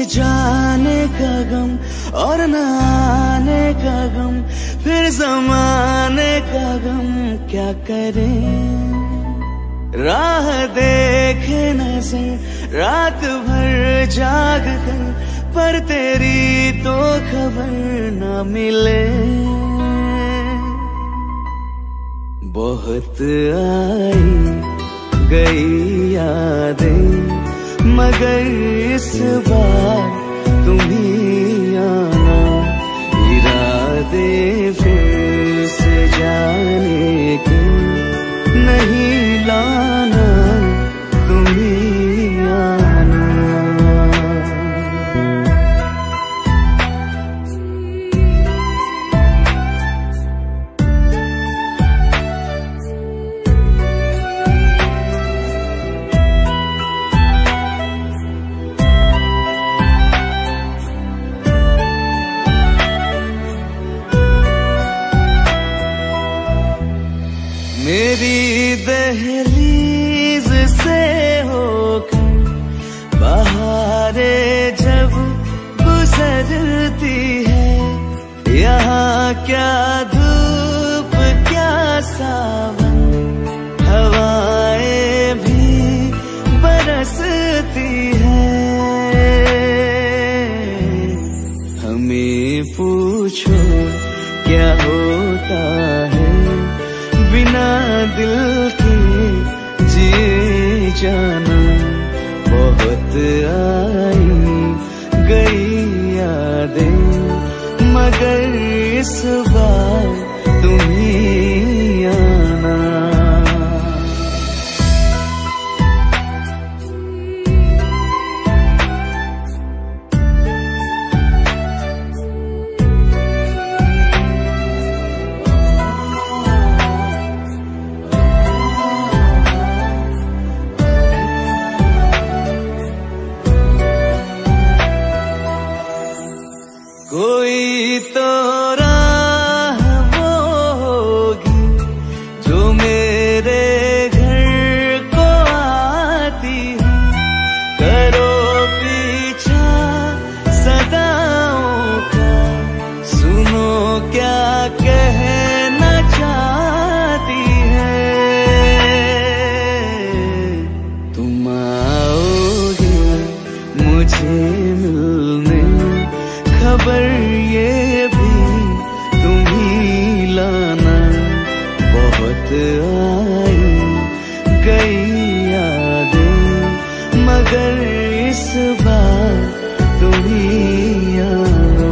जाने का गम और न आने का गम, फिर जमाने का गम क्या करें। राह देखे नजर रात भर जाग कर, पर तेरी तो खबर न मिले। बहुत आई गई यादें, मगर इस बार तुम ही आना। इरादे फिर से जाने के नहीं लाना, तुम ही आना। मेरी दहलीज से होकर बहारें जब गुजरती है, यहाँ क्या धूप क्या सावन, हवाएं भी बरसती है। हमें पूछो क्या होता है बिना दिल के जिए जाना। बहुत आई गई यादें, मगर इस बार तुम ही आना। कोई तो राह वो होगी जो मेरे घर को आती है। करो पीछा सदाओं का, सुनो क्या कहना चाहती है। तुम आओगे मुझे मिलने, खबर ये भी तुम ही लाना। बहुत आई गई यादें, मगर इस बार तुम ही आना।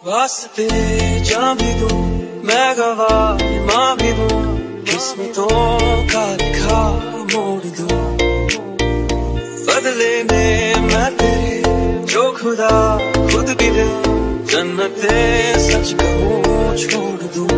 वास्ते जान भी दूं मैं, गवाह माँ भी दूं, किस्मतों का लिखा मोड़ दूं। बदले में मैं तेरे जो खुदा खुद भी दे, जन्नते सच कहूँ छोड़ दूं।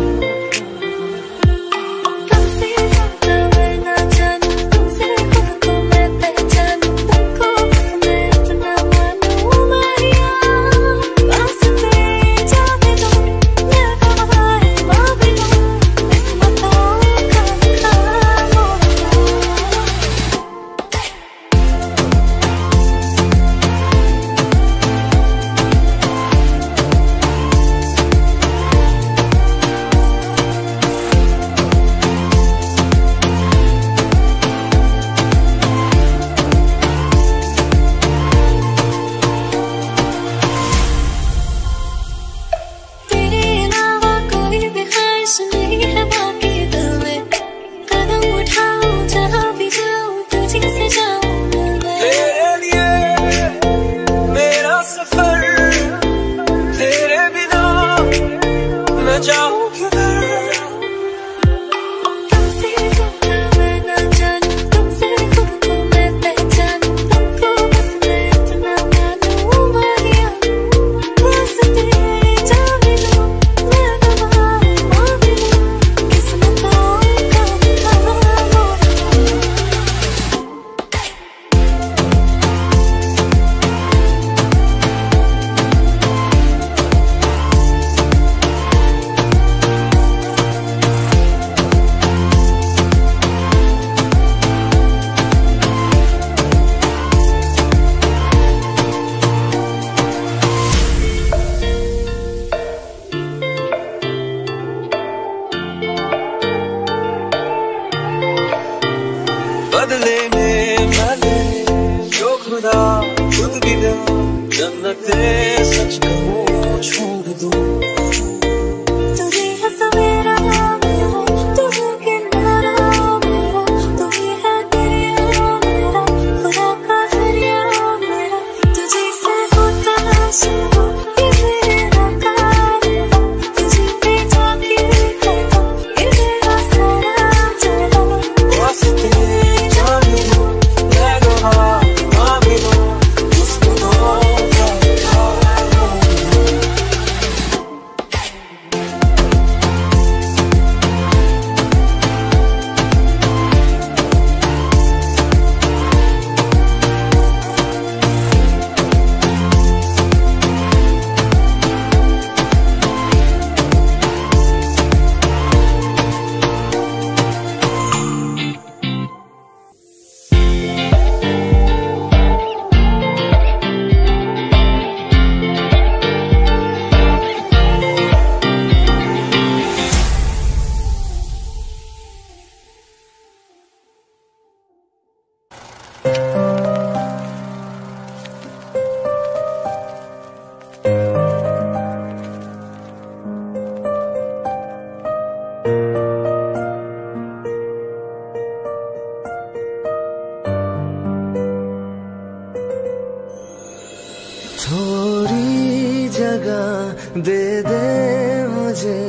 दे दे मुझे,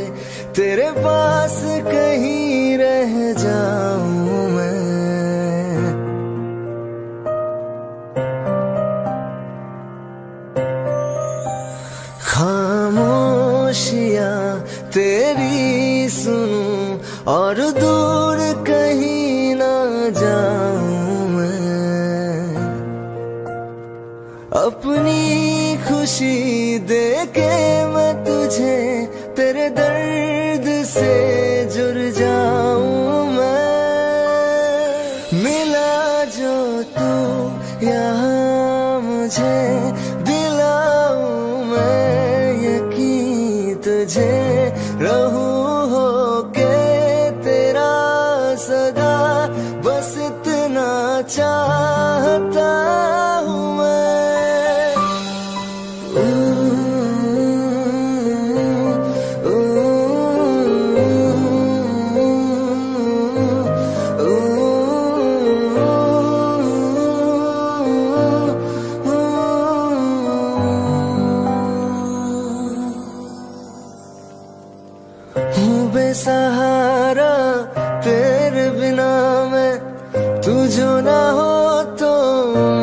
तेरे पास कहीं रह जाऊं मैं। खामोशियां तेरी सुनूं और दूर कहीं ना जाऊं मैं। अपनी खुशी दे के मैं तुझे तेरे दर्द से जुड़ जाऊं मैं। मिला जो तू यहाँ मुझे, दिलाऊं मैं यकीन तुझे, रहूं होके तेरा सदा, बस इतना चाहता हूँ मैं। बेसहारा तेरे बिना मैं, तू जो ना हो तो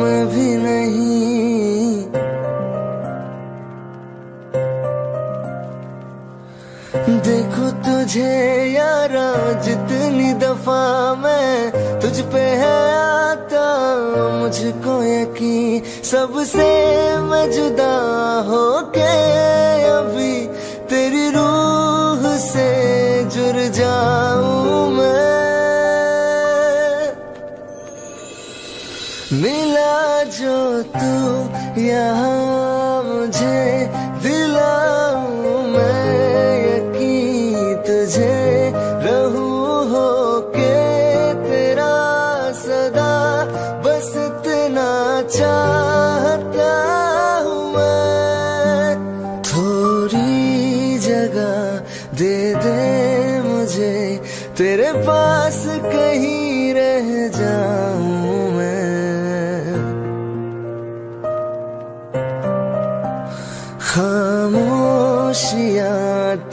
मैं भी नहीं। देखो तुझे यारा जितनी दफा मैं तुझ पे है आता, मुझको यकीन सबसे मैं जुदा होके अभी तेरी रूह से जुड़ जाऊं मैं। मिला जो तू यहाँ मुझे, दिलाऊं मैं यकीन तुझे, रहूं होके तेरा सदा, बस इतना चाहता हूँ मैं। थोड़ी जगह दे दे मुझे, तेरे पास कहीं रह जाऊं मैं। खामोशियां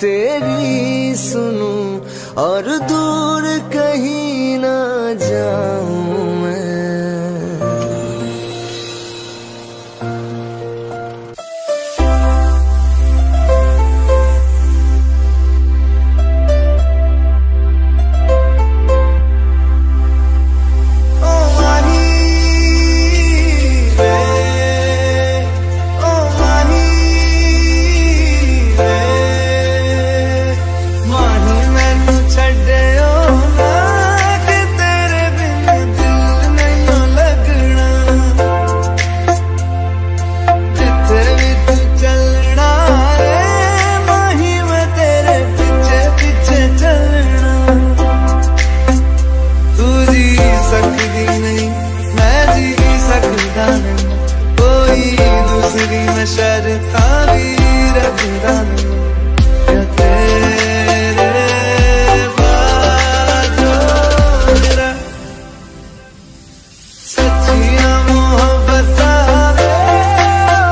तेरी सुनूं और दूर कहीं ना जाऊं मैं। कोई दूसरी मैं शर्ता भी रखता नहीं, तेरे बाजो मेरा सच्चिया मोहब्बत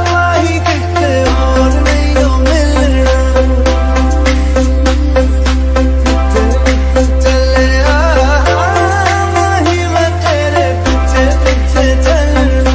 वही कितने और नहीं हो मिलना। चले वही मैं तेरे पीछे पीछे चलना।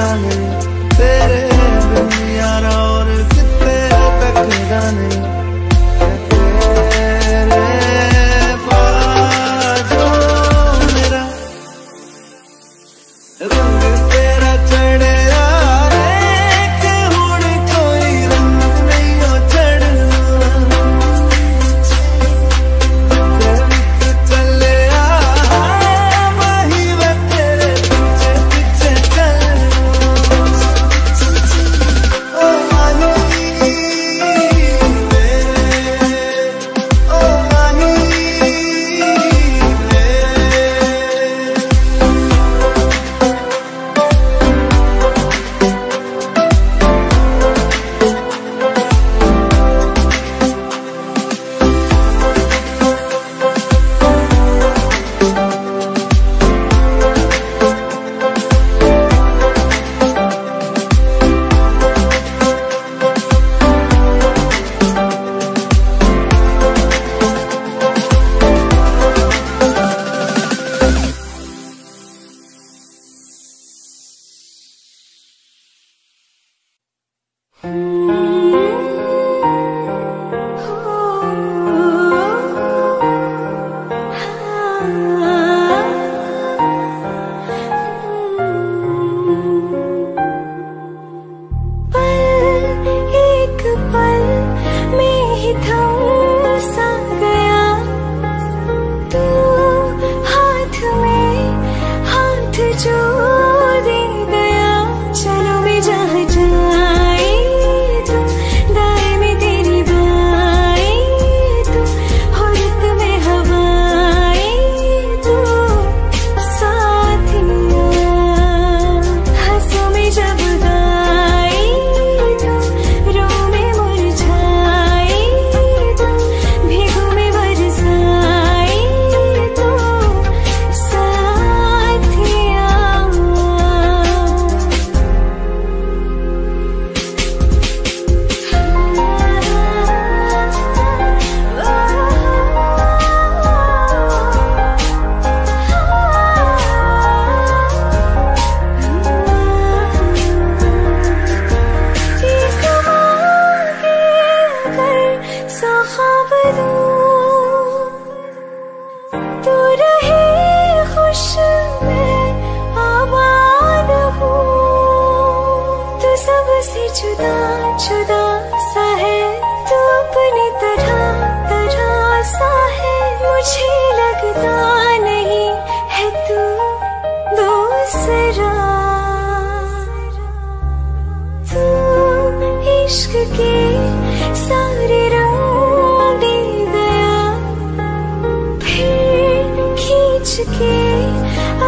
जाने तेरे बिन यारा और कितने तक जाने तेरे बाजों मेरा रंग तेरा चढ़े कि हुण कोई रंग नहीं हो चढ़ना चले वही वे तेरे पीछे पीछे चलना ओ माही ओ माही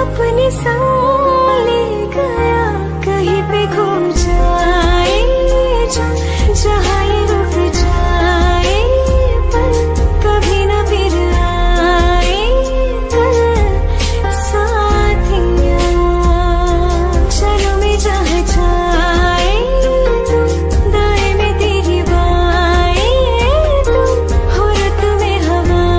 अपने संग ले गया कहीं पे खो जाए जहाँ ये रुक जाए पर कभी न फिर आए साथिया चलो मैं जहाँ जाए दाएं में तेरी बाएं हो रत में हवाएं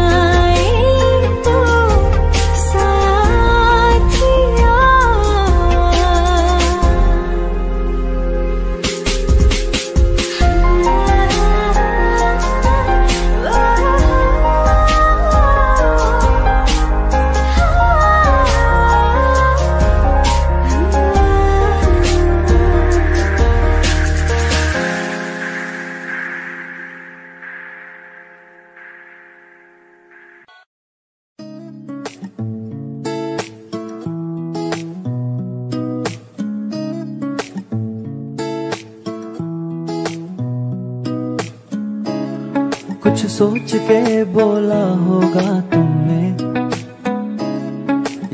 कुछ सोच के बोला होगा तुमने,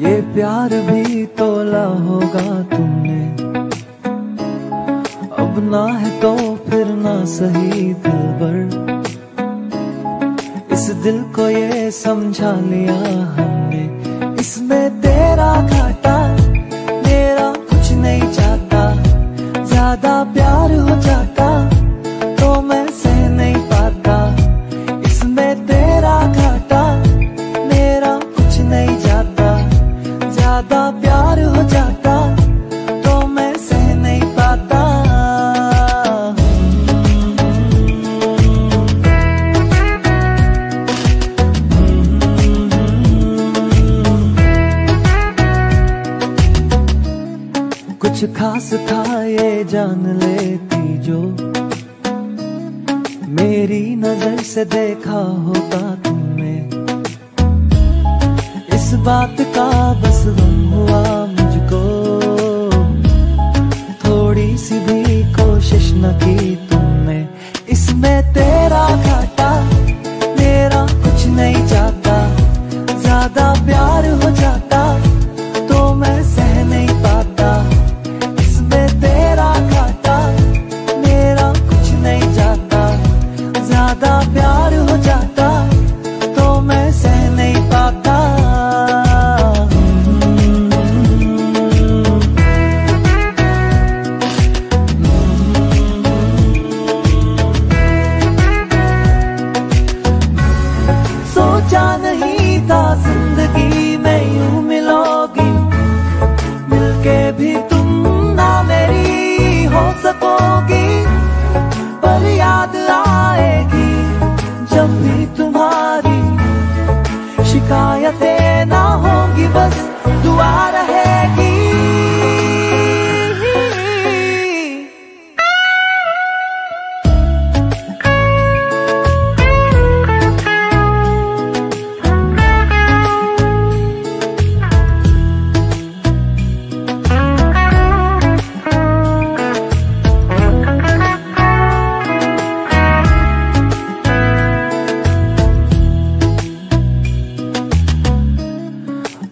ये प्यार भी तोला होगा तुमने। अब ना है तो फिर ना सही दिलबर, इस दिल को ये समझा लिया हमने। इसमें तेरा घाटा मेरा कुछ नहीं चाहता, ज्यादा प्यार हो जाता तो मैं सह नहीं पाता। इसमें तेरा घाटा मेरा कुछ नहीं जाता, ज्यादा प्यार हो जाता तो मैं सह कुछ खास था ये जान लेती जो मेरी नजर से देखा होता तुमने। इस बात का बस गम हुआ मुझको, थोड़ी सी भी कोशिश न की तुमने। इसमें तेरा घाटा मेरा कुछ नहीं जाता, ज्यादा प्यार हो जाता तो मैं सह नहीं पाता। इसमें तेरा घाटा मेरा कुछ नहीं जाता, ज्यादा प्यार हो जाता तो मैं सह नहीं पाता। सोचा नहीं था जिंदगी में यूं मिलोगी, मिलके भी तुम ना मेरी हो सकोगी। पर याद आएगी जब भी तुम्हारी, शिकायतें ना होंगी बस दुआ रहेगी।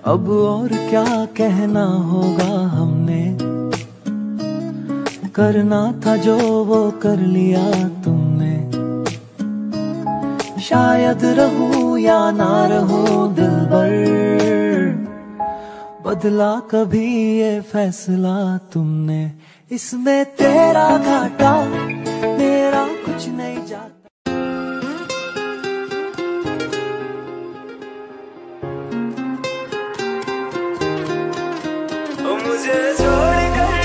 अब और क्या कहना होगा हमने, करना था जो वो कर लिया तुमने। शायद रहूं या ना रहूं दिलबर, बदला कभी ये फैसला तुमने। इसमें तेरा घाटा मेरा कुछ नहीं जाता। मुझे छोड़ कर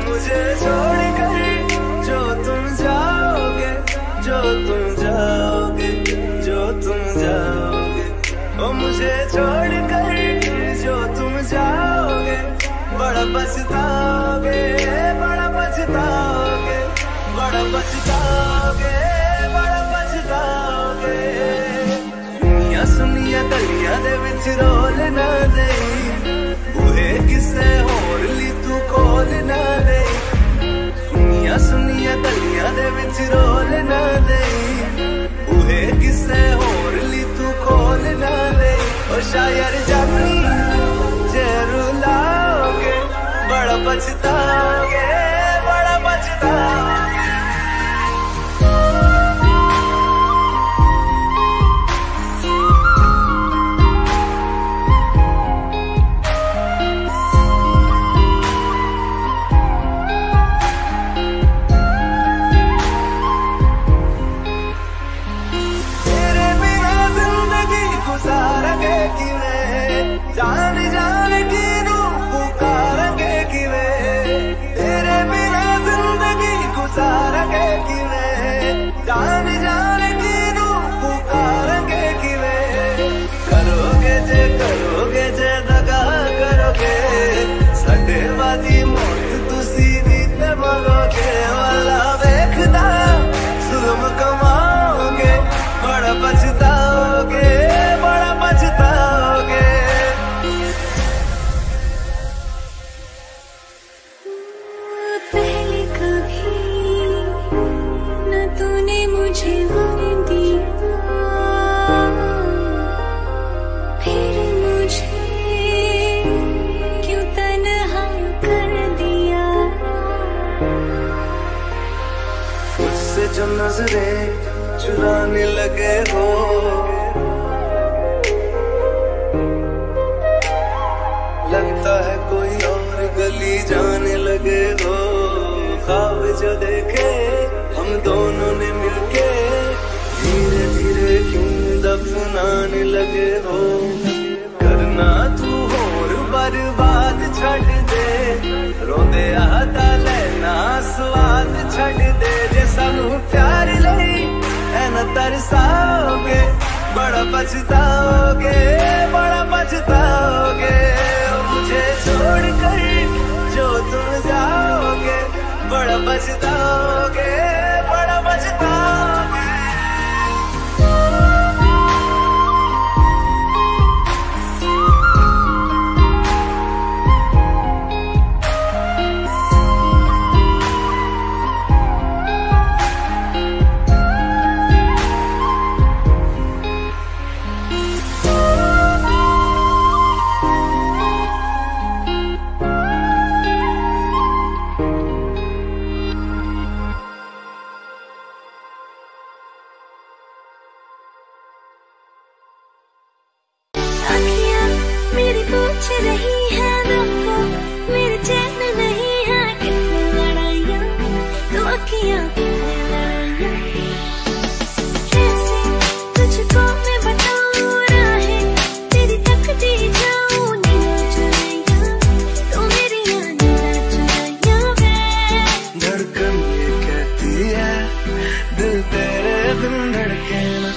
मुझे छोड़ कर जो तुम जाओगे, जो तुम जाओगे, जो तुम जाओगे। ओ मुझे छोड़ कर जो तुम जाओगे, बड़ा पछताओगे, बड़ा पछताओगे, बड़ा पछताओगे, बड़ा पछताओगे। सुनिया गलियां दे विच रोल ना दे, बूहे किसे होर ली तू खोल ना दे। सुनिया गलियां दे विच रोल ना दे, बूहे किसे होर ली तू खोल ना दे। ओ शायर जानी जे रुलाओगे, बड़ा पछताओगे, बड़ा पछताओगे। जान जान की रूह पुकारेंगे कि वे, तेरे बिना जिंदगी गुजारेंगे कि वे। जान जान की रूह पुकारेंगे कि वे। करोगे जे दगा करोगे, साडे वादी मौत तुसी भी ते मरोगे। वाला वेखदा जुल्म कमाओगे, बड़ा पछताओगे, बड़ा पछताओगे। पहले कभी न तूने मुझे गम दिया, फिर मुझे क्यों तन्हा कर दिया। मुझसे जो नजरें चुराने लगे हो, लगता है कोई और गली जाने लगे हो। ख्वाब जो देखे हम दोनों ने मिलके, धीरे धीरे क्यों दफनाने लगे हो। करना तू होर बर्बाद छड़ दे, रोंदे आता लेना स्वाद छड़ दे। जे सानू प्यार लई ऐ न तरसाओगे, बड़ा पछताओगे, बड़ा पछताओगे। मुझे छोड़कर जो तुम जाओगे, बड़ा पछताओगे, बड़ा पछताओगे। पूछ रही है तुमको, मेरे चैन नहीं है कितनी लड़ाइयाँ, तो अखियाँ कितनी लड़ाइयाँ। कैसे तुझको मैं बताऊँ राहें, तेरी तकती जाऊँ नींद चुराइयाँ, तो मेरी नींद चुराइयाँ वे। धड़कन ये कहती है दिल तेरे बिन धड़के ना,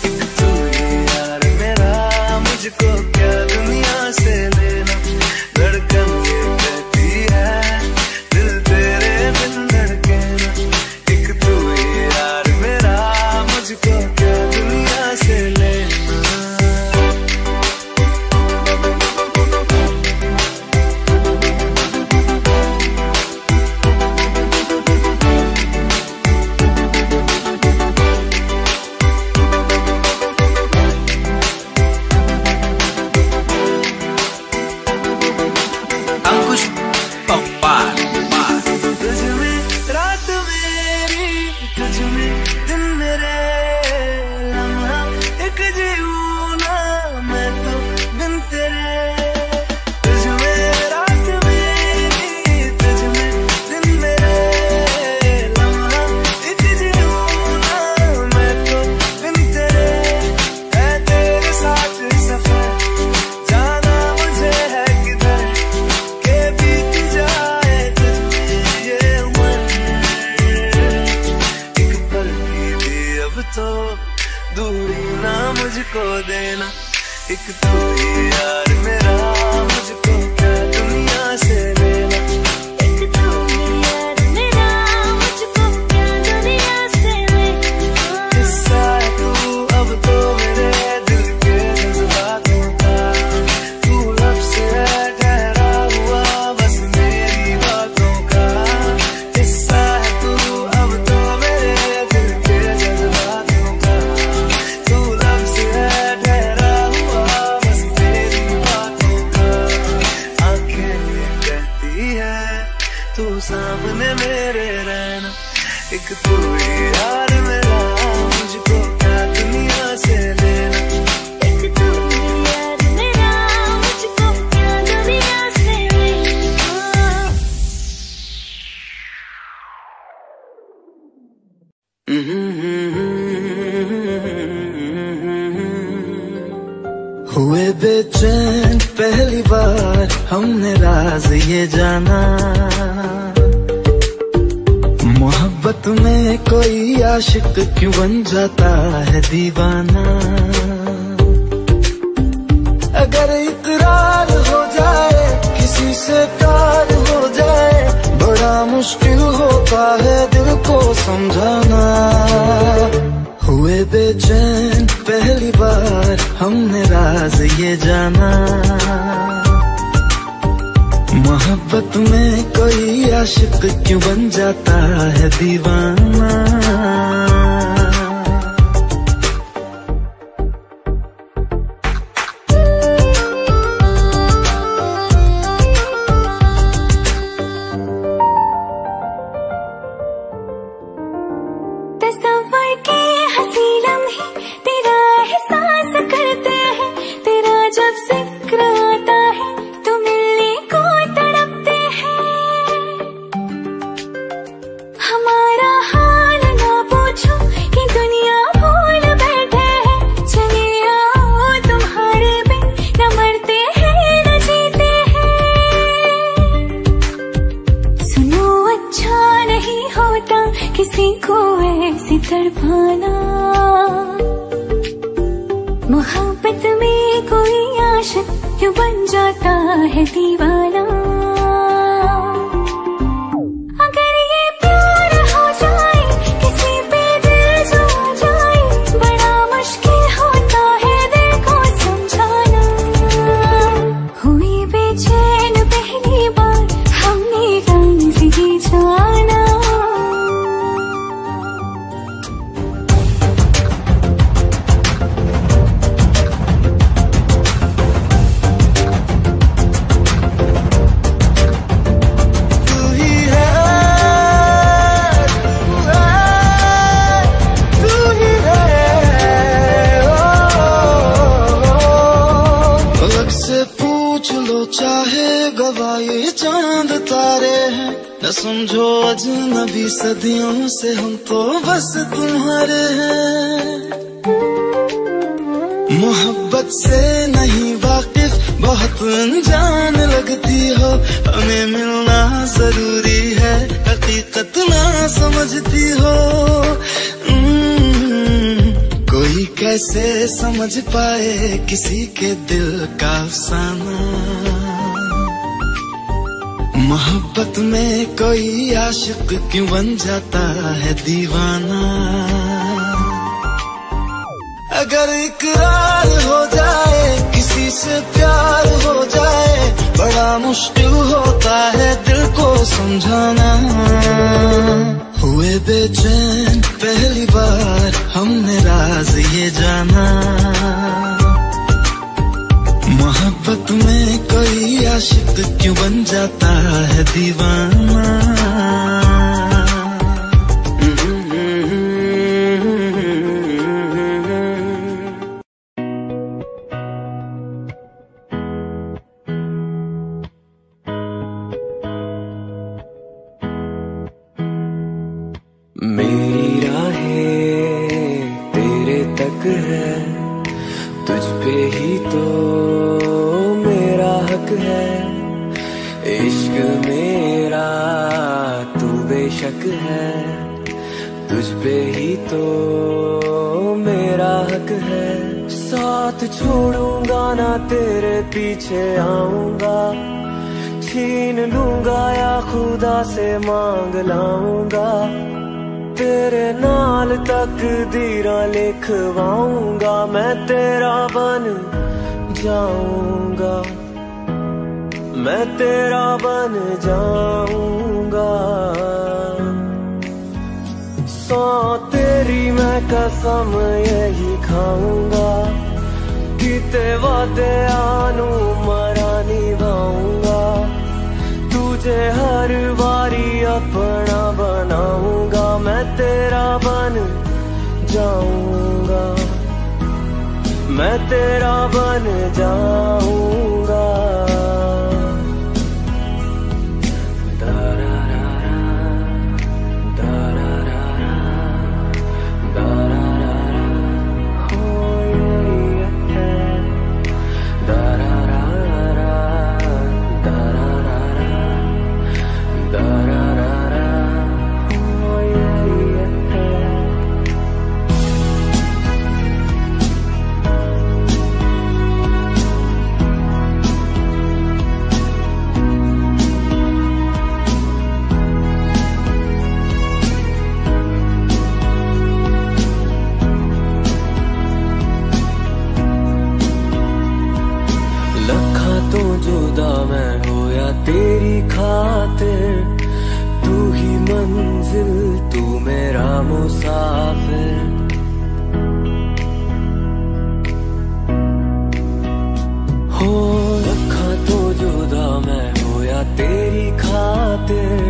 एक तू ही यार मेरा, मुझको क्या दुनिया से लेना। धड़कन ये कहती है दिल तेरे बिन धड़के ना, एक तू ही यार मेरा, मुझको क्या दुनिया से लेना। तुझ में रात मेरी, तुझ में दिन मेरे, लम्हा एक जीऊँ ना मैं तो बिन तेरे। तुझ में रात मेरी, तुझ में दिन मेरे, लम्हा एक जीऊँ ना मैं तो बिन तेरे। है तेरे साथ सफर, जाना मुझे है किधर, के बीत जाए तुझमें ये उम्र। एक पल की भी अब तो दूरी ना मुझको देना, एक तू ही यार मेरा, मुझको क्या दुनिया से लेना। एक तू ही यार मेरा, मुझको क्या दुनिया से लेना। किस्सा है तू अब तो मेरे दिल के जज्बातों का, तू लफ्ज़ है ठहरा हुआ बस मेरी बातों का। किस्सा है तू अब तो मेरे दिल के जज्बातों का, तू लफ्ज़ है ठहरा हुआ बस मेरी बातों का। आंखें ये कहती है तू सामने मेरे रहना, एक तू ही यार मेरा, मुझको क्या दुनिया से लेना। एक तू ही यार मेरा, मुझको क्या दुनिया से लेना। हुए बेचैन पहली बार हमने राज ये जाना, मोहब्बत में कोई आशिक क्यों बन जाता है दीवाना। अगर इकरार हो जाए किसी से प्यार हो जाए, बड़ा मुश्किल होता है दिल को समझाना। हुए बेचैन पहली बार हमने राज ये जाना, मोहब्बत में कोई आशिक क्यों बन जाता है दीवाना। तस्वर के हंसी लम्हे तेरा एहसास करते हैं, तेरा जब जिक्र आता है तो मिलने को तड़पते हैं। हमारा हाल ना मोहब्बत में कोई आशिक क्यों बन जाता है दीवाना। अगर ये प्यार हो जाए किसी पे दिल जो जाए, बड़ा मुश्किल होता है दिल को समझाना। हुई बेचैन पहली बार हमने राज़ ही जाना। चांद तारे हैं न समझो अजनबी सदियों से हम तो बस तुम्हारे हैं। मोहब्बत से नहीं वाकिफ बहुत अनजान लगती हो, हमें मिलना जरूरी है हकीकत ना समझती हो। कोई कैसे समझ पाए किसी के दिल का अफसाना। मोहब्बत में कोई आशिक क्यों बन जाता है दीवाना। अगर इकरार हो जाए किसी से प्यार हो जाए, बड़ा मुश्किल होता है दिल को समझाना। हुए बेचैन पहली बार हमने राज ये जाना। मोहब्बत में कोई आशिक क्यों बन जाता है दीवाना। मेरी राहें तेरे तक है, तुझ पे ही तो मेरा हक है। इश्क मेरा तू बेशक है, तुझ पे ही तो मेरा हक है। साथ छोड़ूंगा ना तेरे पीछे आऊंगा, छीन लूंगा या खुदा से मांग लाऊंगा। तेरे नाल तकदीरां लिखवाऊंगा, मैं तेरा बन जाऊंगा, मैं तेरा बन जाऊंगा। सौ तेरी मैं कसम यही खाऊंगा, कीते वादे आनू मरा निभाऊंगा। तुझे हर बारी अपना बनाऊंगा, मैं तेरा बन जाऊंगा, मैं तेरा बन जाऊंगा। तेरी खातिर तू ही मंजिल, तू मेरा मुसाफिर। हो रखा तो जुदा मैं हो या तेरी खातिर,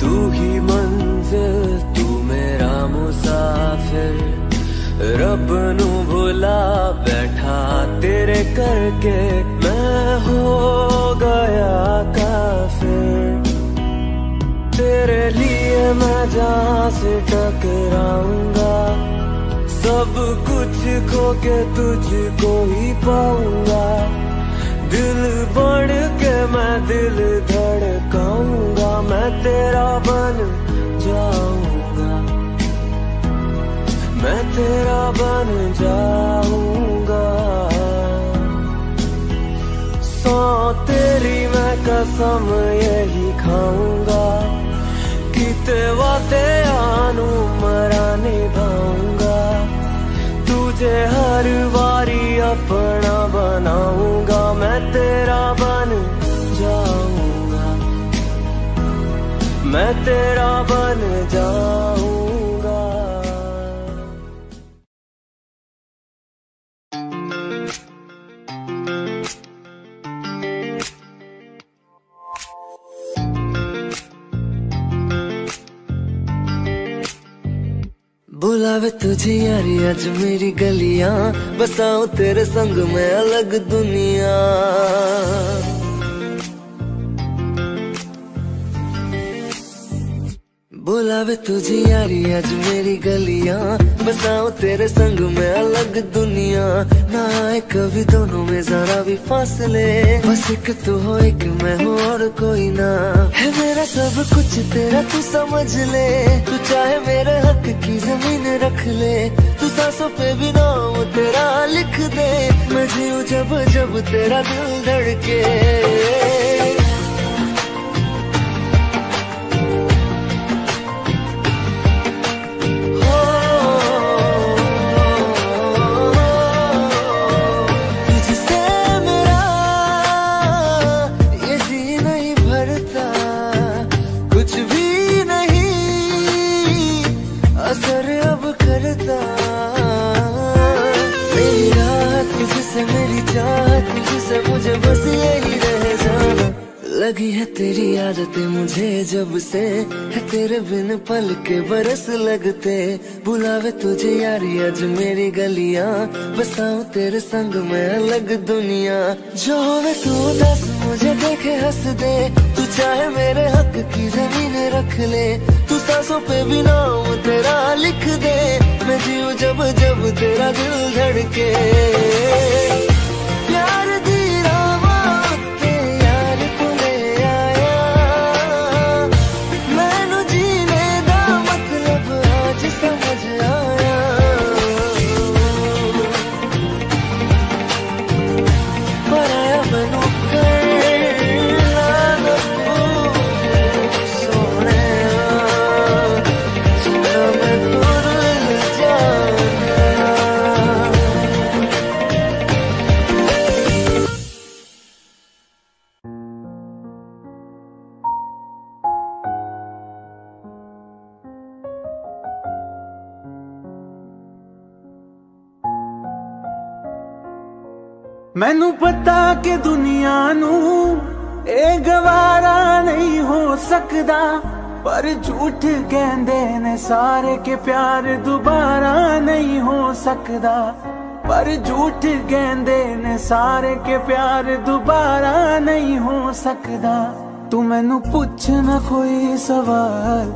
तू ही मंजिल, तू मेरा मुसाफिर। रब नू भुला बैठा तेरे करके, मैं हो गया काफिर। तेरे लिए मैं जहाँ से टकराऊंगा, सब कुछ खो के तुझको ही पाऊंगा। दिल बढ़ के मैं दिल धड़काऊंगा, मैं तेरा बन जाऊंगा, मैं तेरा बन जाऊंगा। कसम यही खाऊंगा, कीते वादे आनू मरा निभाऊंगा, तुझे हर बारी अपना बनाऊंगा, मैं तेरा बन जाऊंगा, मैं तेरा बन जाऊंगा। बुलावे तुझे यारी आज मेरी गलियां, बसाऊं तेरे संग में अलग दुनिया। बुलावे तुझे यारी आज मेरी गलियां, बसाऊं तेरे संग में अलग दुनिया। ना आए कभी दोनों में जरा भी फासले, बस एक तू हो एक मैं हूँ और कोई ना। है मेरा सब कुछ तेरा तू समझ ले, तू चाहे मेरे हक की जमीन रख ले, तू सांसों पे भी नाम तेरा लिख दे। मैं जीऊं जब जब तेरा दिल धड़के, मुझे बस यही रह जाना। लगी है तेरी आदतें मुझे जब से, है तेरे बिन पल के बरस लगते। बुलावे तुझे यारी आज मेरी गलियां, बसाऊं तेरे संग में अलग दुनिया। जो होवे तू दस मुझे देखे हंस दे, तू चाहे मेरे हक की जमीन रख ले, तू सांसों पे भी नाम तेरा लिख दे। मैं जीऊं जब जब तेरा दिल धड़के, प्यार दी रावां ते यार तू ले आया, मैनू जीने दा मतलब आज समझ आया। पर आया मैनू करना ना सोने, सोना मैं तुर जाना। मैनू पता कि दुनिया नू ए गवारा नहीं हो सकदा, पर झूठ कहंदे ने सारे के प्यार दोबारा नहीं हो सकदा। पर झूठ कहंदे ने सारे के प्यार दोबारा नहीं हो सकदा। तू मैनू पुछ ना कोई सवाल,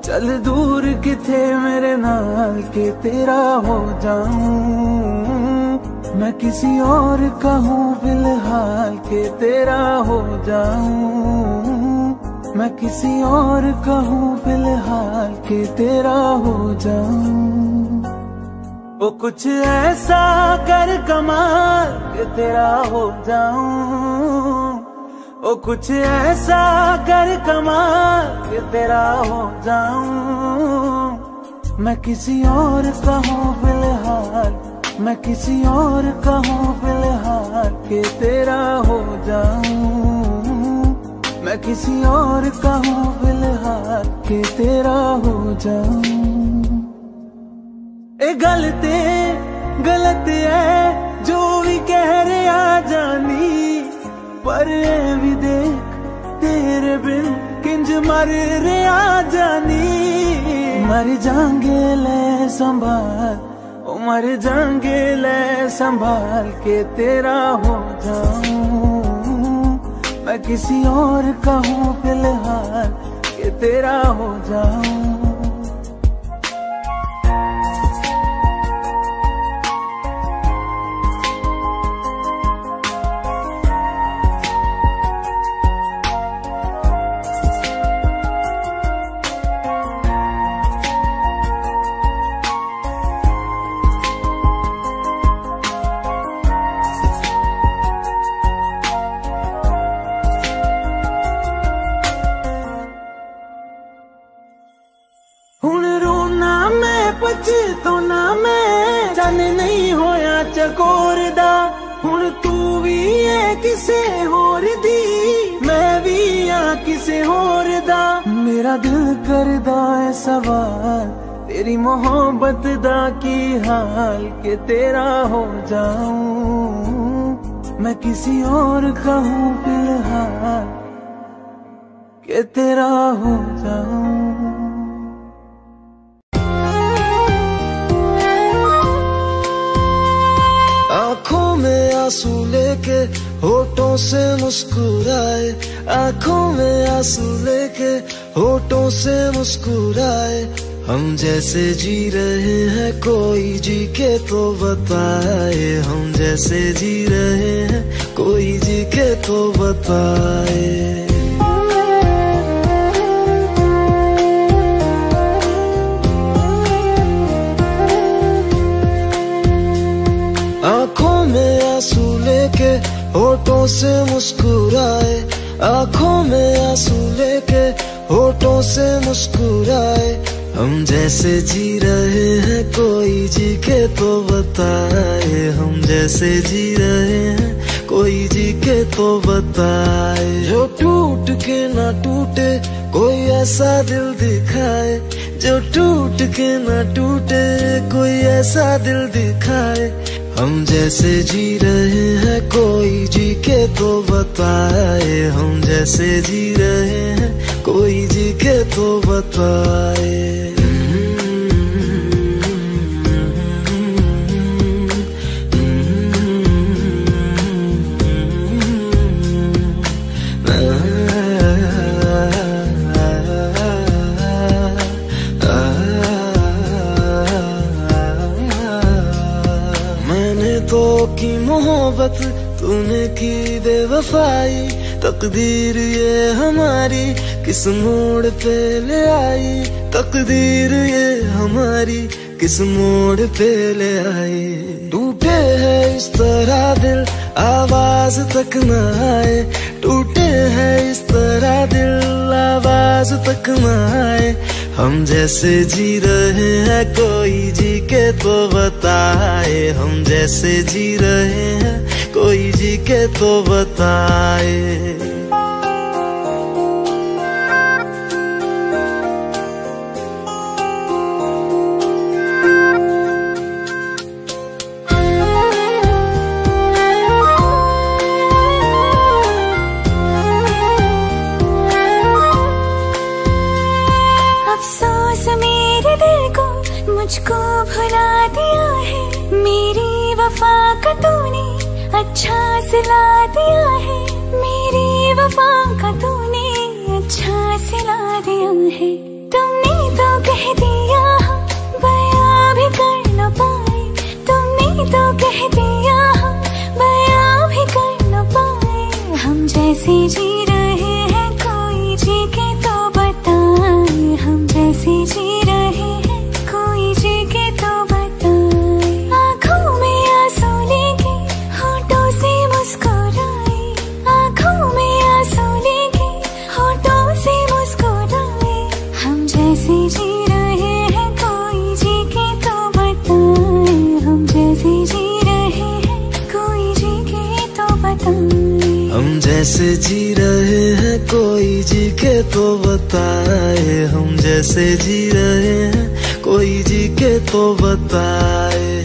चल दूर किथे मेरे नाल के तेरा हो जाऊं। मैं किसी और का हूँ फिलहाल के तेरा हो जाऊं। मैं किसी और का हूँ फिलहाल के तेरा हो जाऊं। वो कुछ ऐसा कर कमाल के तेरा हो जाऊं। वो कुछ ऐसा कर कमाल के तेरा हो जाऊं। मैं किसी और का हूँ फिलहाल, मैं किसी और का हूँ फिलहाल के तेरा हो जाऊं। मैं किसी और का हूँ फिलहाल के तेरा हो जाऊं। ए गलत है जो भी कह रहे आ जानी, पर ए भी देख तेरे बिन किंज मर रहे आ जानी। मर जाएंगे ले संभाल, मर जाएंगे ले संभाल के तेरा हो जाऊं। मैं किसी और का हूँ फिलहाल के तेरा हो जाऊं। कोरदा हुण तू भी है किसे होर दी, मैं भी हाँ किसे होर दा। मेरा दिल करदा है सवाल तेरी मोहब्बत दा की हाल, के तेरा हो जाऊं मैं किसी और का हूँ फिलहाल, के तेरा हो जाऊं। आँखों में आंसू लेके होठों से मुस्कुराए, आँखों में आंसू लेके होठों से मुस्कुराए। हम जैसे जी रहे हैं कोई जी के तो बताए, हम जैसे जी रहे हैं कोई जी के तो बताए। आँखों में आंसू लेके होठों से मुस्कुराए, आँखों में आंसू लेके होठों से मुस्कुराए। हम जैसे जी रहे हैं कोई जी के तो बताए, हम जैसे जी रहे हैं कोई जी के तो बताए। जो टूट के ना टूटे कोई ऐसा दिल दिखाए, जो टूट के ना टूटे कोई ऐसा दिल दिखाए। हम जैसे जी रहे हैं कोई जी के तो बताए, हम जैसे जी रहे हैं कोई जी के तो बताए। की मोहब्बत तूने की बेवफाई, तकदीर ये हमारी किस मोड़ पे ले आई, तकदीर ये हमारी किस मोड़ पे ले आई। टूटे है इस तरह दिल आवाज तक न आए, टूटे है इस तरह दिल आवाज तक न आए। हम जैसे जी रहे हैं कोई जी के तो बताए, हम जैसे जी रहे हैं कोई जी के तो बताए। मुझको भुला दिया है, मेरी वफा का तूने अच्छा सिला दिया है, मेरी वफा का तूने अच्छा सिला दिया है। तुमने तो कह दिया बयां भी कर न पाए, तुमने तो कह दिया बयां भी कर न पाए। हम जैसे जी रहे हैं कोई जी के तो बताए, हम जैसे जी रहे हैं कोई जी के तो बताए। आँखों में आंसू लेके होठों से मुस्कुराए, आँखों में आंसू लेके होठों से मुस्कुराए। हम जैसे जी रहे हैं कोई जी के तो बताए, हम जैसे जी रहे हैं कोई जी के तो बताए। हम जैसे जी रहे हैं कोई जी के तो बताए, हम जैसे जी रहे हैं कोई जी के तो बताए।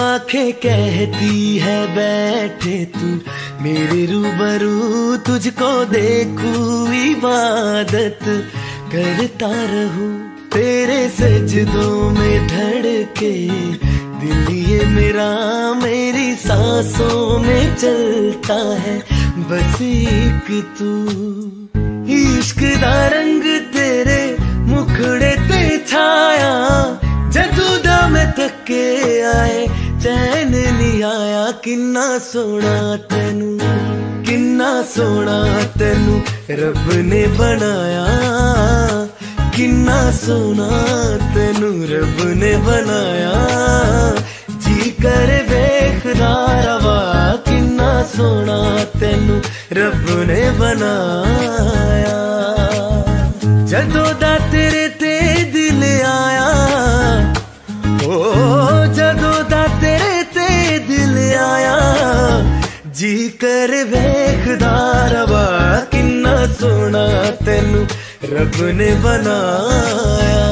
आंखें कहती है बैठे तू मेरे रूबरू, तुझको देखूं इबादत करता रहूं, तेरे सजदों में धड़के दिल ये मेरा, मेरी सांसों में चलता है बस एक तू। इश्क दा रंग तेरे मुखड़े ते छाया, जदू दा मैं थके आए चैन नहीं आया किन्ना सोना तेनू, किन्ना सोना तेनू रब ने बनाया, किन्ना सोना तेनू रब ने बनाया। जी कर वेखदा रवा किन्ना सोना तेनू रब ने बनाया। जदों दा तेरे ते दिल आया, ओ जदों दा तेरे ते दिल आया, जी कर वेखदा रवा किन्ना सोना तेनू रब ने बनाया।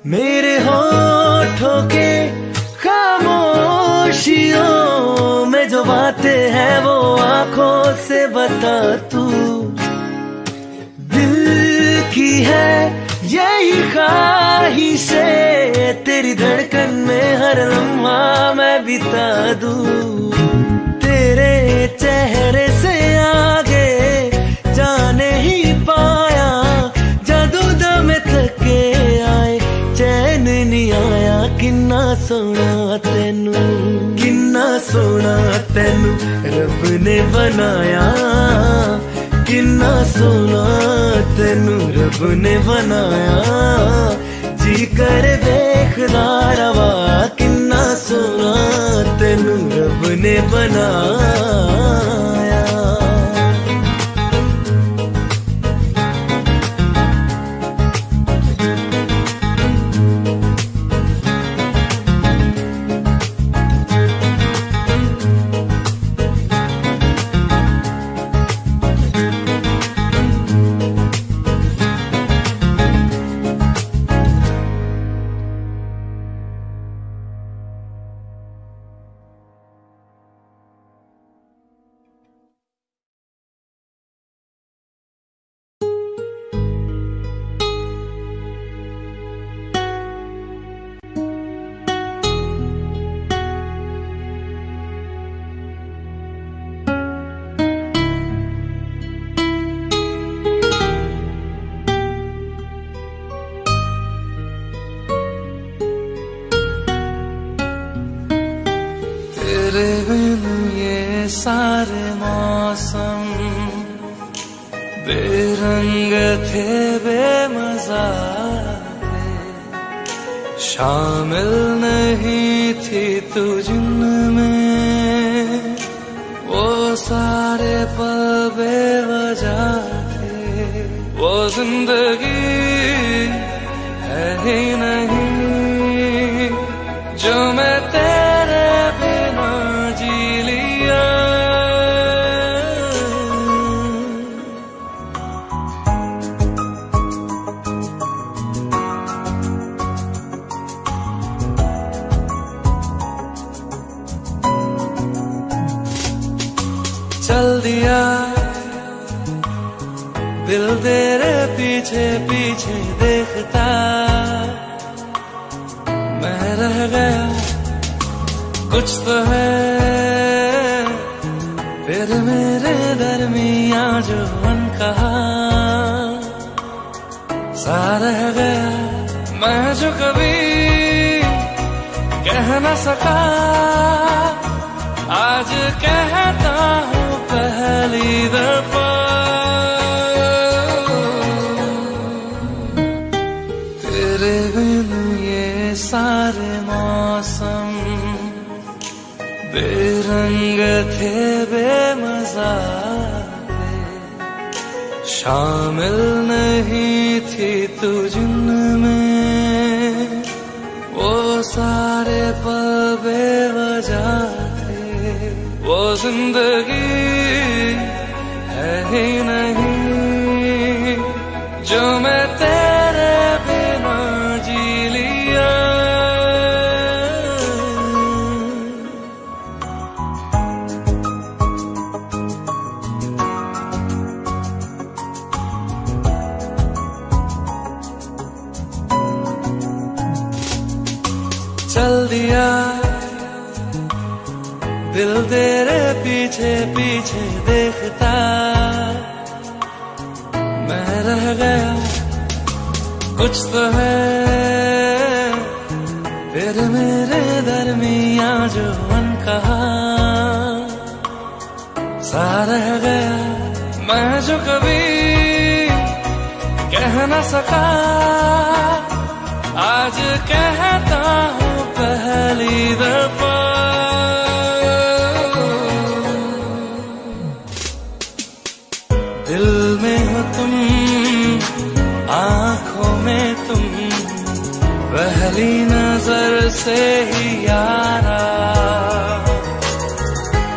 मेरे होठों के खामोशियों में जो बातें हैं वो आंखों से बता तू। दिल की है यही ख्वाहिशें, तेरी धड़कन में हर लम्हा मैं बिता दूं। तेरे चेहरे से आगे जाने ही पाया, जादू दम थके आए चैन नहीं आया। किन्ना सोना तेनू, किन्ना सोना तेनू रब ने बनाया, किन्ना सोना तेनू रब ने बनाया। जी कर वेखदा रवा किन्ना सोना तेनू रब ने बनाया। तेरे बिन ये सारे मौसम बेरंग थे, बेमजा थे, शामिल नहीं थी तू जिनमें वो सारे पल बेवजह थे। वो जिंदगी है ही नहीं जो मैं तेरे बिना जी लिया। चल दिया दिल तेरे पीछे पीछे देखता, मैं रह गया कुछ तो है फिर मेरे दरमियां जो अनकहा सा रह गया। मैं जो कभी कह न सका आज कहता हूँ पहली दफा। तेरे बिन ये सारे मौसम बेरंग थे, बेमजा थे, शामिल नहीं थी तू जिनमें वो सारे पल बेवजह थे। वो जिंदगी है ही नहीं जो मैं तेरे बिना जी लिया। चल दिया दिल तेरे पीछे पीछे देखता मैं रह गया, कुछ तो है तेरे मेरे दरमिया जो अनकहा सा रह गया। मैं जो कभी कह न सका आज कहता हूँ पहली दफा। दिल में हो तुम, आंखों में तुम, पहली नजर से ही यारा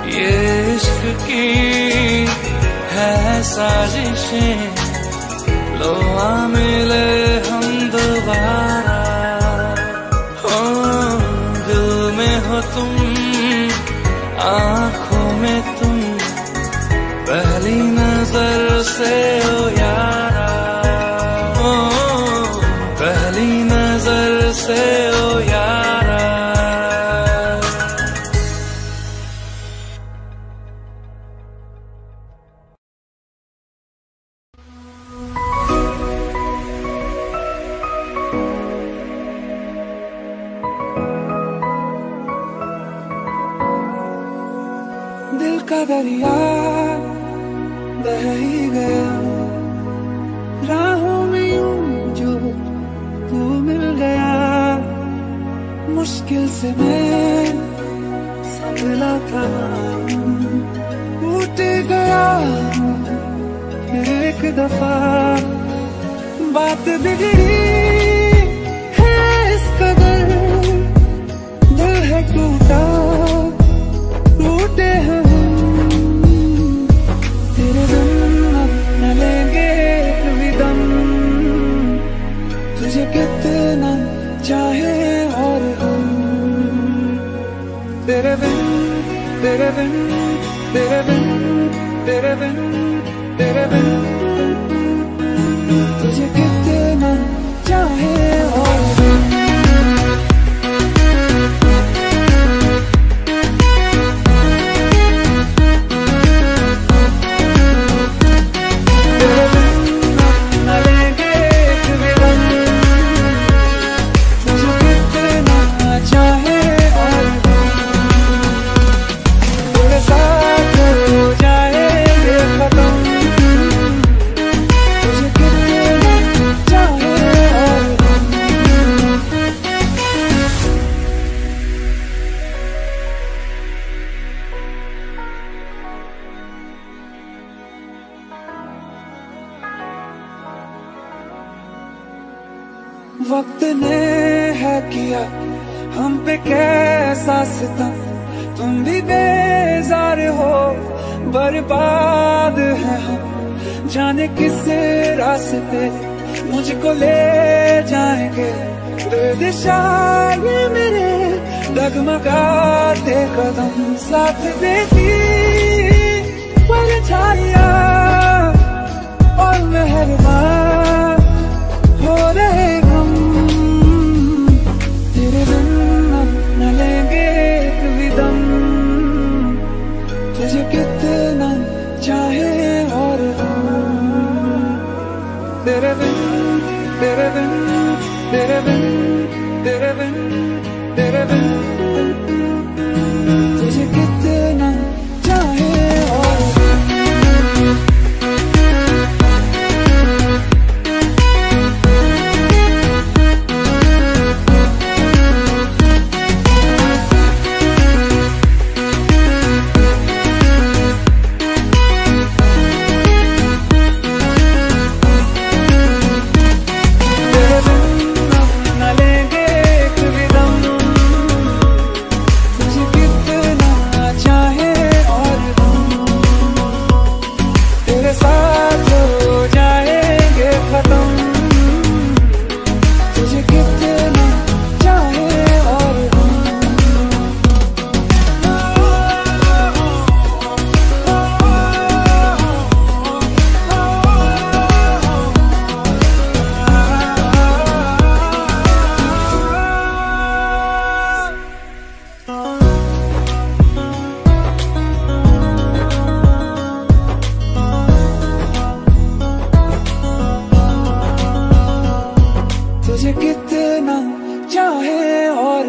ये इश्क की है साजिशें, लो आ मिले हम दोबारा। हो दिल में हो तुम, आंखों में तुम, पहली नजर से ओ यारा, ओ पहली नजर से ओ यारा। दिल का दरिया बह ही गया, राहों में यूं जो तू मिल गया। मुश्किल से मैं संभला था, टूट गया एक दफा। बात बिगड़ी है इस कदर, दिल है टूटा, टूटे हैं तेरे बिन अब न लेंगे कभी दम। तुझे कितना चाहे और हम, तेरे बिन तेरे बिन तेरे बिन तेरे बिन तेरे बिन, तुझे कितना चाहे और हम। वक्त ने है किया हम पे कैसा सितम, तुम भी बेजार हो, बर्बाद है हम। जाने किस रास्ते मुझको ले जाएंगे, बेदिशा ये मेरे डगमगाते कदम। साथ देती परछाइयां और मेहरबान हो रहे हम, तेरे बिन अब न लेंगे कभी दम। तुझे कितना चाहे और हम, तेरे बिन तेरे बिन तेरे बिन तेरे बिन तेरे बिन, तुझे कितना चाहे और कितना चाहे और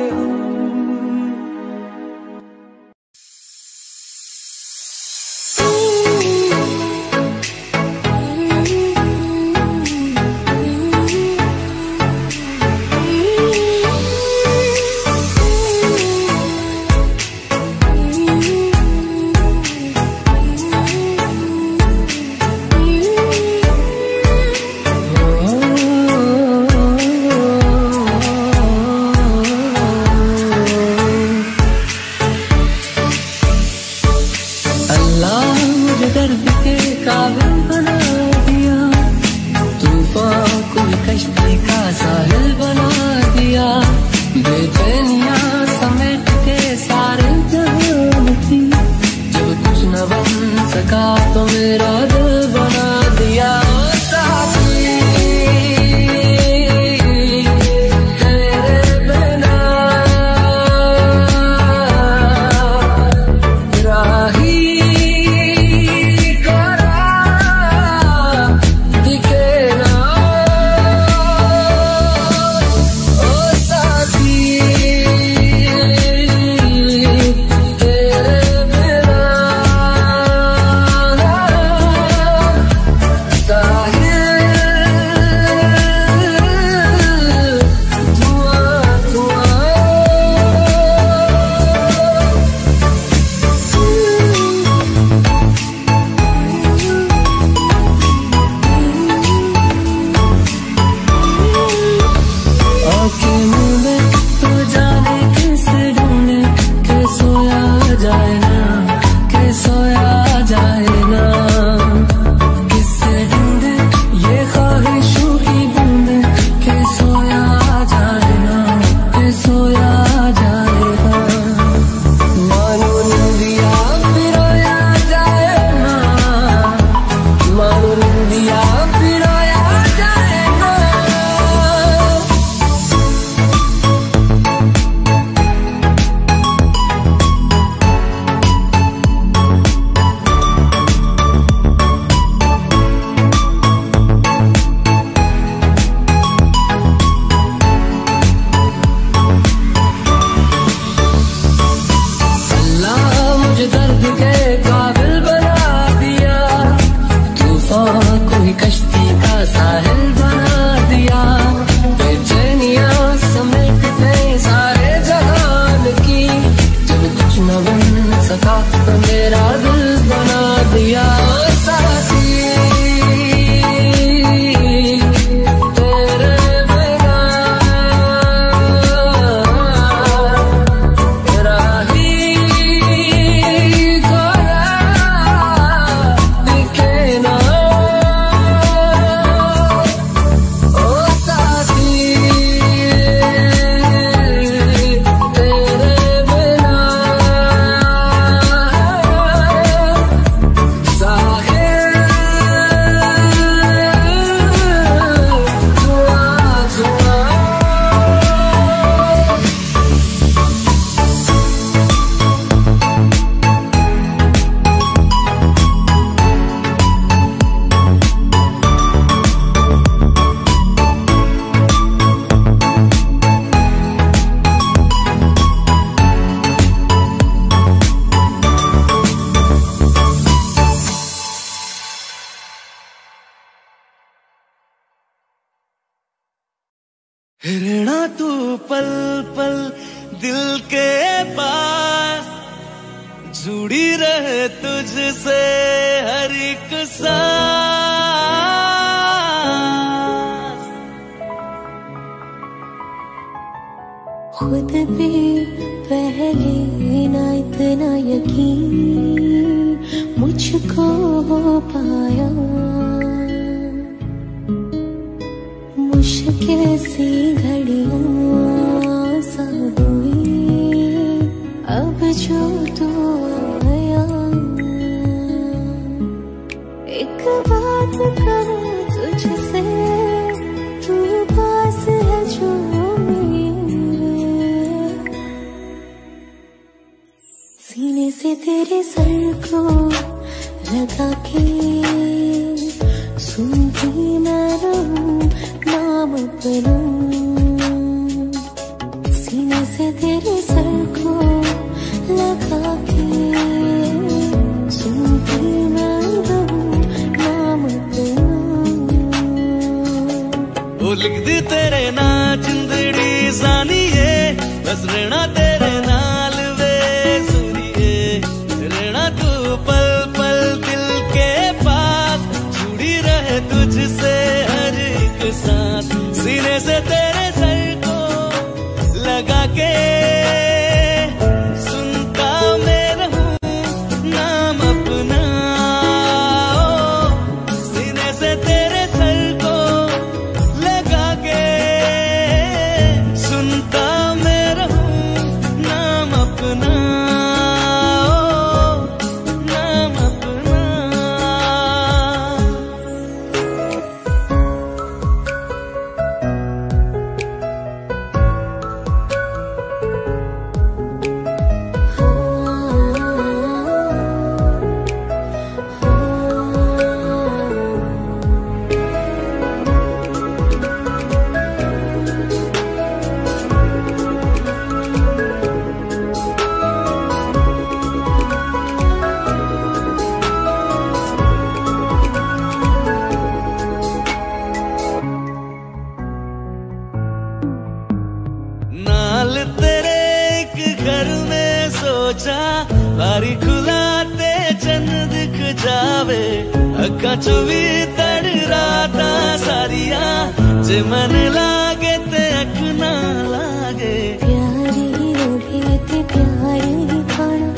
रहना तू पल पल दिल के पास, जुड़ी रहे तुझसे हर एक सांस। खुद भी पहले ना इतना यकीन मुझको हो पाया, मुश्किल सी घड़ियां सा हुई अब जो तू आया। एक बात कहूं तुझसे, तू पास है जो मेरे, सीने से तेरे सर को लगा के सुनती मैं रहूं नाम अपना। वो लिख दी तेरे ना जिंदड़ी जानिए बस रहना तेरे नाल वे सुनिए रहना तू पल पल दिल के पास जुड़ी रहे तुझसे हर एक सांस सीने से तेरे सर को लगा के सुनता मैं रहूं नाम अपना सीने से तेरे सर को लगा के सुनता मैं रहूं नाम अपना नाम अपना। नाल तेरे एक घर में सोचा बारी खुलाते चंद दिख जावे अखा चो भी तड़ राता सारिया जे मन लागे ते अख ना लागे प्यारी रोटी ते प्यारी खाना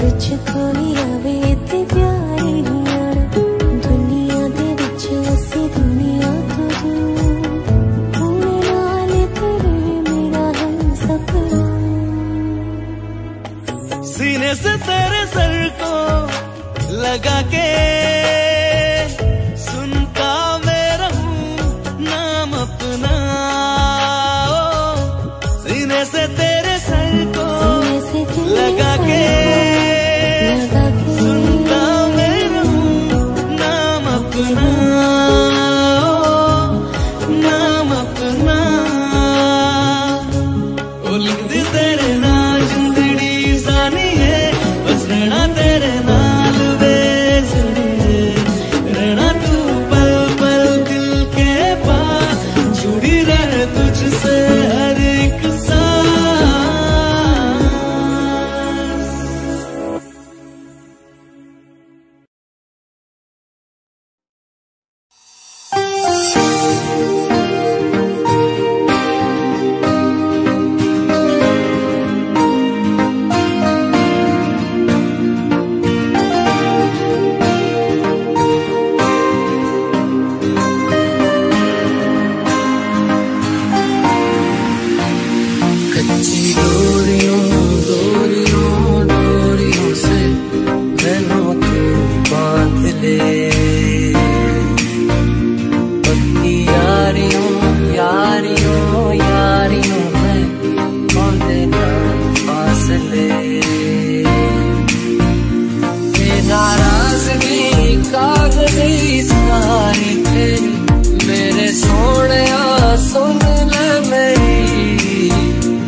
विच कोई आवे ते प्यारी आना दुनिया दे विच असी दुनिया तो दूर नाल तेरे मेरा हम सपना सीने से तेरे सर को लगा के सुनता मैं रहूं नाम अपना सीने से तेरे सर को लगा के सुनता मैं रहूं नाम अपना नाम अपना। ओ लिख दी तेरे ना जिंदड़ी जानिए बस रहना तेरे नाल वे जुड़िए रहना तू पल पल दिल के पास जुड़ी रहे तुझसे हर एक सांस। कच्ची डोरियों डोरियों डोरियों से मैनों तू बांध ले पक्की यारियों यारियों यारियों में बांधे ना फासले ये नाराजगी कागजी सारी तेरी मेरे सोने सुन ले मेरी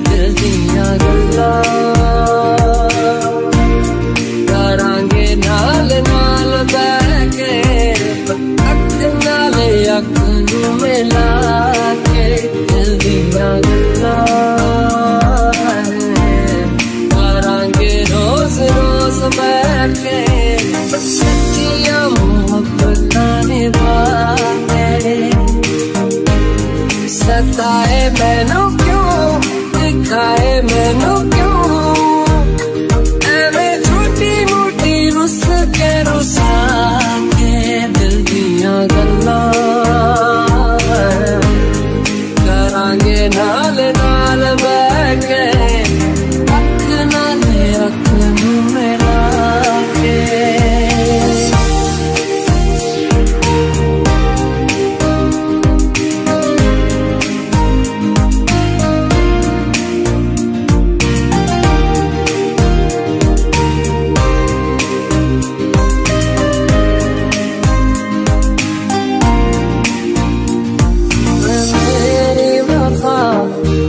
दिल दिया गल्लां करांगे नाल नाल बैठ के अख नाल अख नूं मिला के दिल दिया गल्लां करांगे रोज रोज बैठ के सच्चियां मोहब्बतां निभा के सताए मैनू क्यों दिखाए मैनू क्यों एवें छोटी मोटी रुस के रुसा के दिल दियां गल्लां करांगे नाल नाल बैठ के अख नाल अख नूं मिला के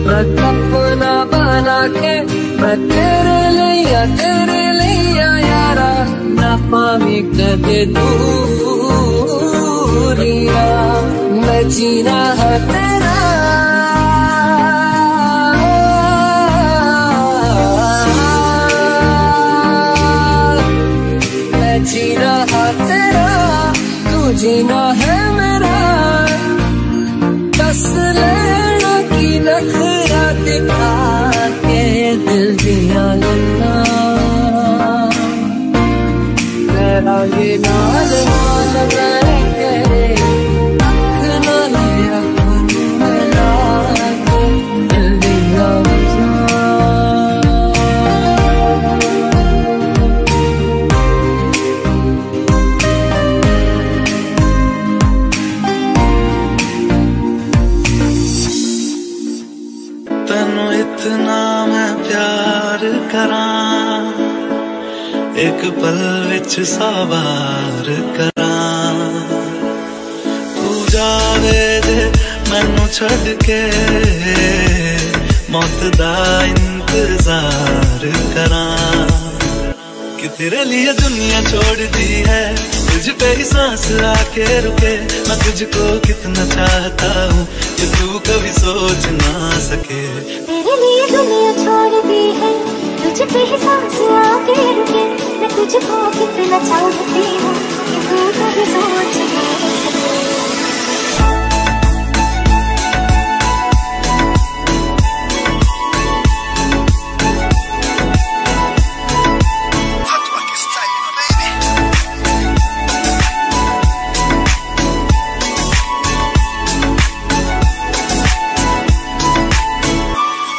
अपना बना के मैं तेरे लिया यारा ना पावी कदे दूरिया मैं जीना है तेरे तेरा ये नाज मान करेंगे, आँख ना मेरा खून मिला के दिल दिया तेनू इतना मैं प्यार करां, एक पल विच सवार करां, तू जावे दे मैनू छड़ के मौत दा इंतजार करां, कि तेरे लिए दुनिया छोड़ दी है, तुझ पे ही सांस आके रुके, मैं तुझको कितना चाहता हूँ कि तू कभी सोच ना सके। तेरे लिए दुनिया छोड़ दी है, तुझ पे ही सांस आके रुके, मैं तुझको कितना चाहती हूँ कि तू कभी सोच ना सके।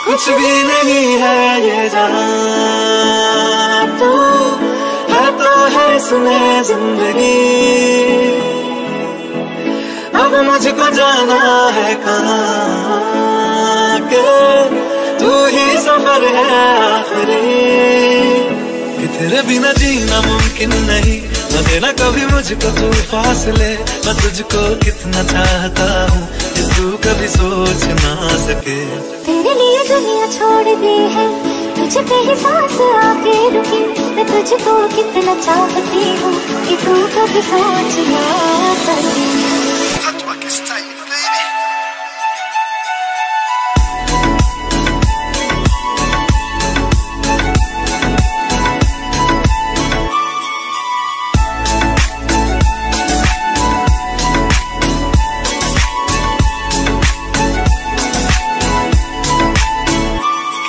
कुछ भी नहीं है ये जहां, तू है तो है इसमें जिंदगी, अब मुझको जाना है कहाँ के तू ही सफर है आखिरी, कि तेरे बिना जीना मुमकिन नहीं, न देना कभी मुझको तू फासले, मैं तुझको कितना चाहता हूँ कि तू कभी सोच ना सके। तेरे लिए दुनिया छोड़ दी है, तुझ पे ही सांस आके रुकी, मैं तुझको कितना चाहती हूँ कि तू कभी सोच ना सके।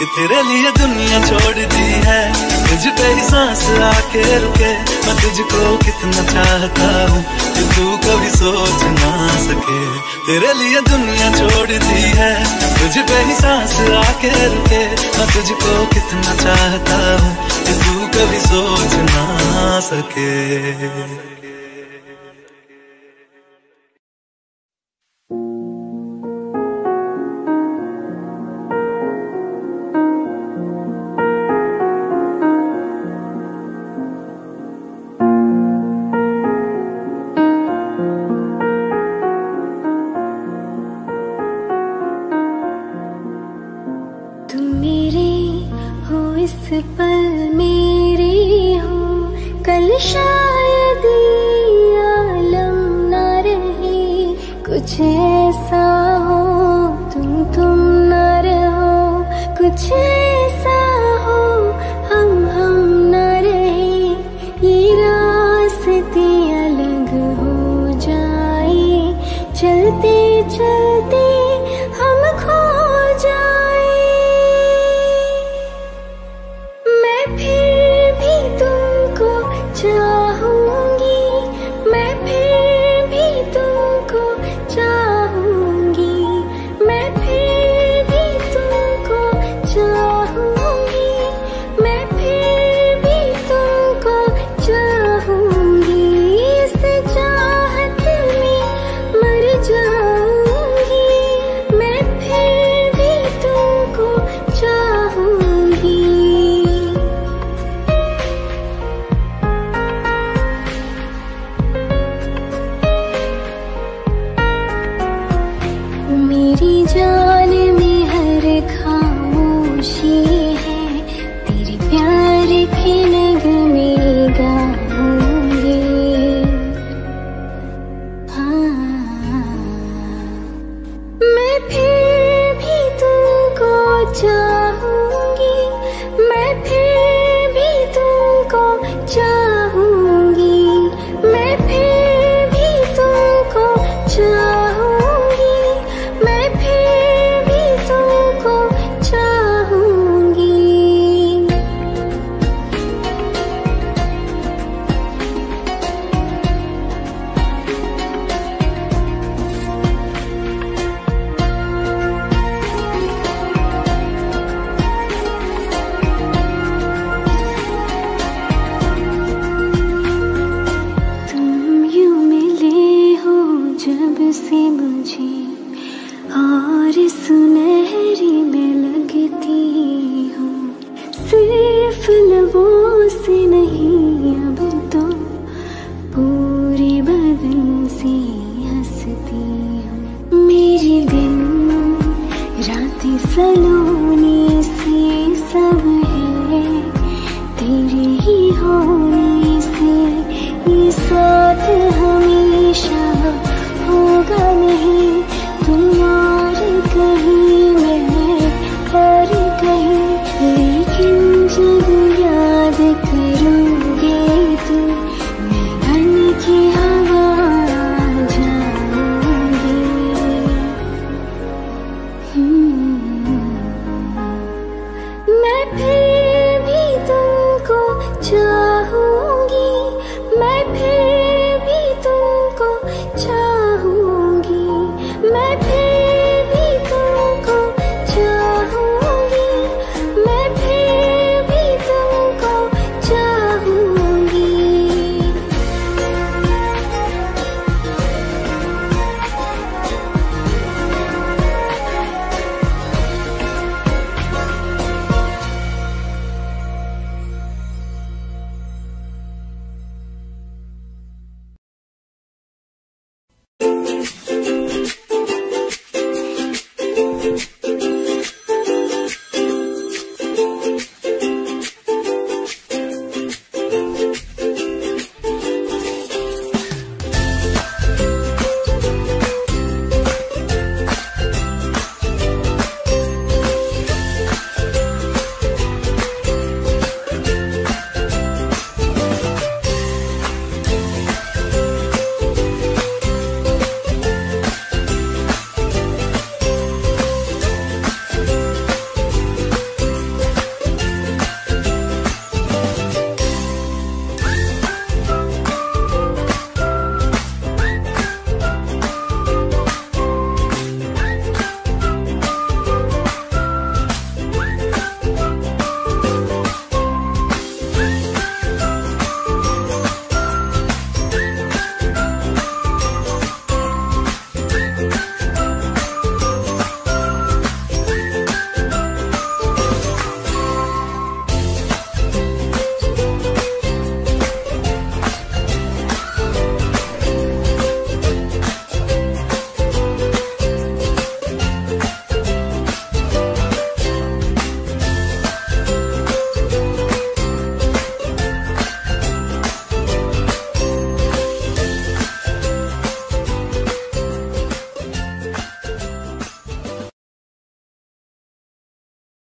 तेरे लिए दुनिया छोड़ दी है, तुझ पे ही सांस आके रुके, मैं तुझको कितना चाहता हूँ कि तू कभी सोच ना सके। तेरे लिए दुनिया छोड़ दी है, तुझ पे ही सांस आके रुके, मैं तुझको कितना चाहता हूँ कि तू कभी सोच ना सके। पल मेरे हो, कल शायद आलम ना रहे, कुछ ऐसा हो तुम ना रहो, कुछ ऐसा हो हम ना रहे, ये रास्ते अलग हो जाए, चलते चलते हम खो जाए। चाहूंगी मैं फिर भी तुमको चाहूंगी, मैं फिर भी तुमको चाहूंगी, मैं फिर भी तुमको चाहूंगी, इस चाहत में मर जाऊंगी, मैं फिर भी तुमको चाहूंगी। मेरी जान में हर खामोशी है, तेरे प्यार के नगमे गाऊंगी। हाँ, मैं फिर भी तुमको चाहूंगी, मैं फिर भी तुमको चाहूंगी, मैं फिर भी तुमको चाहूंगी, मैं फिर भी तुमको चाहूंगी। और सुनहरी में लगती हूँ, सिर्फ लबों से नहीं अब तो पूरे बदन से हंसती हूँ। मेरे दिन रातें सलोने से सब है तेरे ही होने से, ये साथ हमेशा होगा नहीं, तुम और कहीं मैं और कहीं, लेकिन जब याद करोगे तुम मैं बन के हवा जाऊंगी। मैं फिर भी तुमको चाहूंगी, मैं फिर भी तुमको चाहूंगी, मैं फिर भी तुमको चाहूंगी, मैं फिर भी तुमको चाहूंगी।